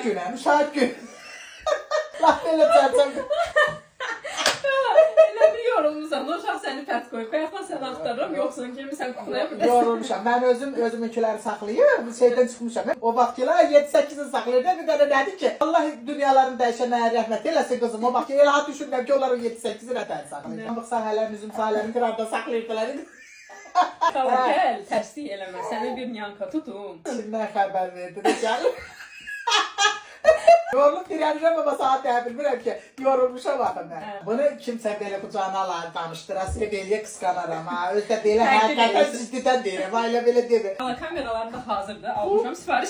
günə, şahid gün. Laf elə çərçəm. Elə bir yorulmuşsan, o uşaq səni pərt qoyub, qayaqla səni axtarıram, yoxsun kimi sən kuxlaya bilərsən. Yorulmuşam. Mən özümünkiləri saxlayıb, şeydən çıxmışam. O vaxtlar 7-8-i saxlayırdı. Bir dənə dedi ki, Allah dünyalarını dəyişənə rəhmət eləsin qızım. O vaxt elə düşünürəm ki, onlar o 7-8-i nətər saxlayır. Pambıq sahələrini, üzüm sahələrini qırarda saxlayırdılar. Xala gəl, tərslik eləmə, sənə bir nyanka tutum. Kimdən xəbər verdi də gəlir. Yorulub dirənirəm ama saat deyə bilmirəm ki, yorulmuşam axı mən. Bunu kimsə belə qucağına alar, danışdırası belə qısqanaram ha. Özdə belə həqiqətən ciddidən deyirəm, ailə belə deyir. Xala kameralarım da hazırdır, almışam, sifariş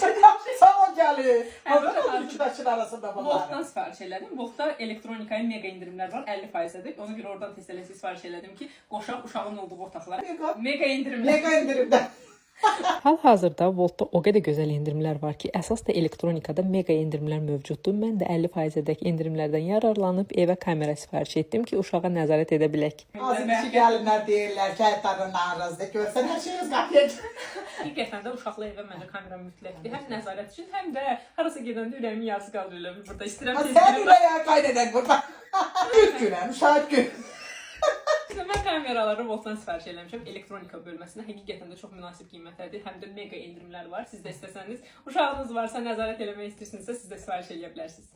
Sağ ol gəlir. Burada iki daşın arasında bunlar. Voxdan sifariş elədim. Voxda elektronikaya mega indirimlər var, 50%-dir. Ona görə oradan tez sifariş elədim ki, qoşaq uşağın olduğu otaqlara mega indirimlər. Mega indirimlər. Hal-hazırda Voltda o qədər gözəl endirimlər var ki, əsas da elektronikada mega endirimlər mövcuddur. Mən də 50%-dək endirimlərdən yararlanıb evə kamera sifariş etdim ki, uşağa nəzarət edə bilək. Azıcık gəlinlər deyirlər ki, həyatlarının narazıdır. Görsən hər şeyimiz qapıya Həqiqətən də uşaqla evə məndə kamera mütləqdir. Həm nəzarət üçün, həm də harasa gedəndə ürəyimin yarısı qalır elə burada. İstəyirəm tez Sən ürəyə qaydedək burada. Üç günə, şahid gün. Mən kameraları Voltdan sifariş eləmişəm elektronika bölməsinə. Həqiqətən də çox münasib qiymətlədir. Həm də mega endirimlər var. Siz də istəsəniz, uşağınız varsa, nəzarət eləmək istəyirsinizsə, siz də sifariş eləyə bilərsiniz.